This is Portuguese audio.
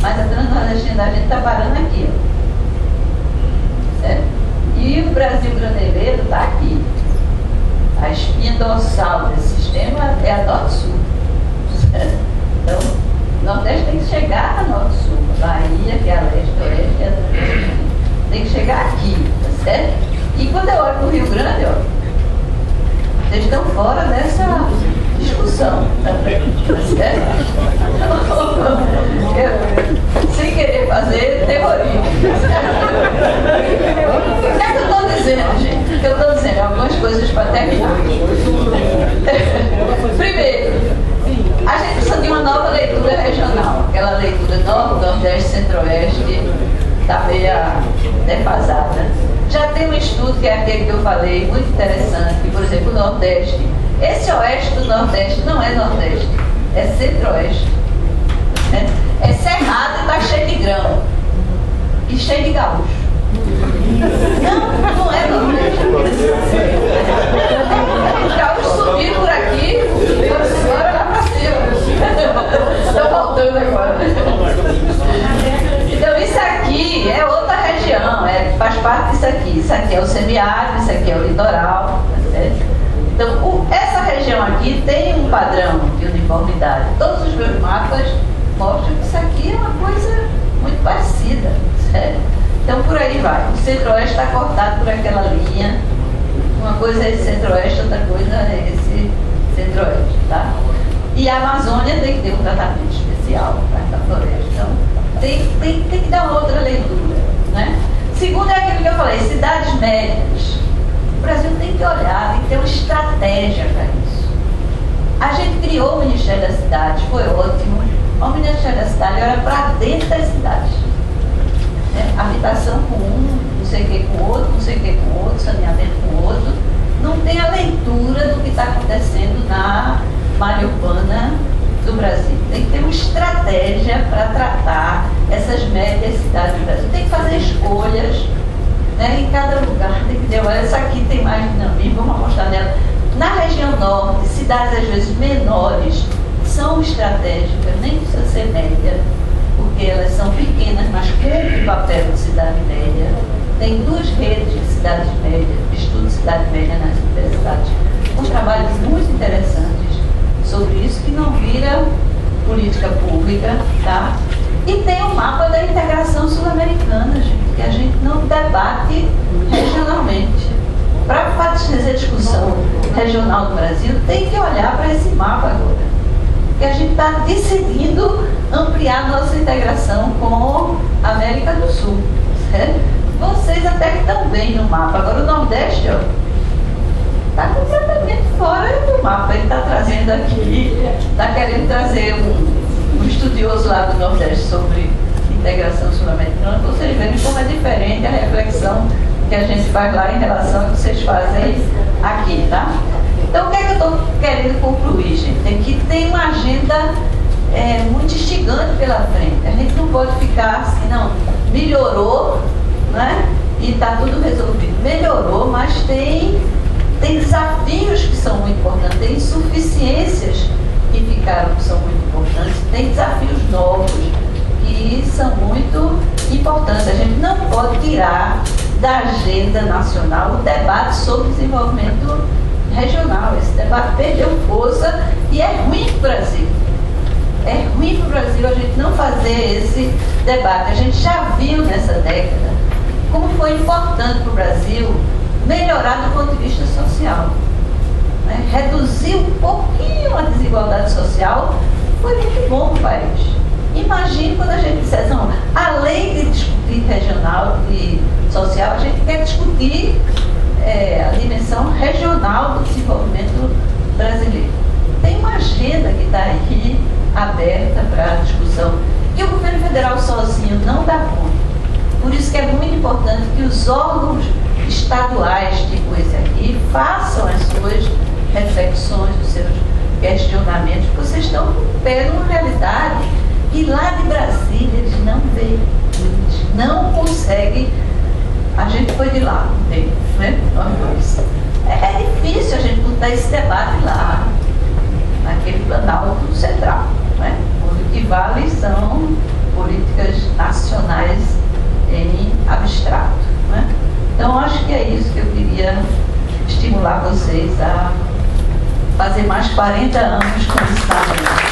mas a Transnordestina da gente está parando aqui, ó. Certo? E o Brasil Graneleiro está aqui. A espinha dorsal desse sistema é a Norte-Sul. Certo? Então, o Nordeste tem que chegar a Norte-Sul. Bahia, que é a Leste-Oeste, que é a Transnordestina. Tem que chegar aqui, tá certo? E quando eu olho para o Rio Grande, ó, vocês estão fora dessa discussão também, tá certo? Eu, sem querer fazer terrorismo. O que é que eu estou dizendo, gente? O que eu estou dizendo? Algumas coisas para terminar. Primeiro, a gente precisa de uma nova leitura regional. Aquela leitura Nordeste, Centro-Oeste está meio defasada. Já tem um estudo, que é aquele que eu falei, muito interessante, que, por exemplo, o Nordeste. Esse oeste do Nordeste não é Nordeste, é Centro-Oeste. É cerrado e está cheio de grão. E cheio de gaúcho. Não é Nordeste. Os gaúchos subiram por aqui e foram embora lá para cima. Estou voltando agora. Então isso aqui é outra região, faz parte disso aqui. Isso aqui é o semiárido, isso aqui é o litoral. Então essa região aqui tem um padrão de uniformidade. Todos os meus mapas mostram que isso aqui é uma coisa muito parecida, certo? Então por aí vai. O Centro-Oeste está cortado por aquela linha. Uma coisa é esse Centro-Oeste, outra coisa é esse Centro-Oeste, tá? E a Amazônia tem que ter um tratamento especial para a floresta. Então tem que dar uma outra leitura, né? Segundo é aquilo que eu falei, cidades médias. O Brasil tem que olhar, tem que ter uma estratégia para isso. A gente criou o Ministério das Cidades, foi ótimo. O Ministério da Cidade olha para dentro das cidades. Habitação com um, não sei o que com o outro, não sei o que com o outro, saneamento com o outro. Não tem a leitura do que está acontecendo na malha urbana do Brasil. Tem que ter uma estratégia para tratar essas médias cidades do Brasil. Tem que fazer escolhas, né? Em cada lugar. Tem que dizer, olha, essa aqui tem mais dinamismo, vamos apostar nela. Na região norte, cidades às vezes menores são estratégicas, nem precisa ser média, porque elas são pequenas, mas cumprem o papel de cidade média. Tem duas redes de cidades médias, de estudo de cidade média nas universidades, com trabalhos muito interessantes sobre isso, que não vira política pública, tá? E tem o mapa da integração sul-americana, gente, que a gente não debate regionalmente. Para fazer discussão regional do Brasil, tem que olhar para esse mapa agora. Que a gente está decidindo ampliar nossa integração com a América do Sul, certo? Vocês até que estão bem no mapa. Agora o Nordeste, ó, está completamente fora do mapa. Ele está trazendo aqui, está querendo trazer um estudioso lá do Nordeste sobre integração sul-americana, para vocês verem como é diferente a reflexão que a gente faz lá em relação ao que vocês fazem aqui, tá? Então, o que é que eu estou querendo concluir, gente? É que tem uma agenda muito instigante pela frente. A gente não pode ficar assim, não, melhorou, né? E está tudo resolvido. Melhorou, mas tem desafios que são muito importantes, tem insuficiências que ficaram, que são muito importantes, tem desafios novos que são muito importantes. A gente não pode tirar da agenda nacional o debate sobre desenvolvimento regional. Esse debate perdeu força e é ruim para o Brasil. É ruim para o Brasil a gente não fazer esse debate. A gente já viu nessa década como foi importante para o Brasil melhorar do ponto de vista social, né? Reduzir um pouquinho a desigualdade social foi muito bom para o país. Imagine quando a gente dissesse, não, além de discutir regional e social, a gente quer discutir a dimensão regional do desenvolvimento brasileiro. Tem uma agenda que está aí aberta para discussão e o governo federal sozinho não dá conta. Por isso que é muito importante que os órgãos estaduais, tipo esse aqui, façam as suas reflexões, os seus questionamentos, porque vocês estão com o pé numa realidade que lá de Brasília eles não veem, eles não conseguem. A gente foi de lá, não tem, né? Nós dois. É difícil a gente botar esse debate lá, naquele Planalto Central, né? Onde o que vale são políticas nacionais em abstrato, né? Então, acho que é isso que eu queria estimular vocês a fazer mais 40 anos com isso também.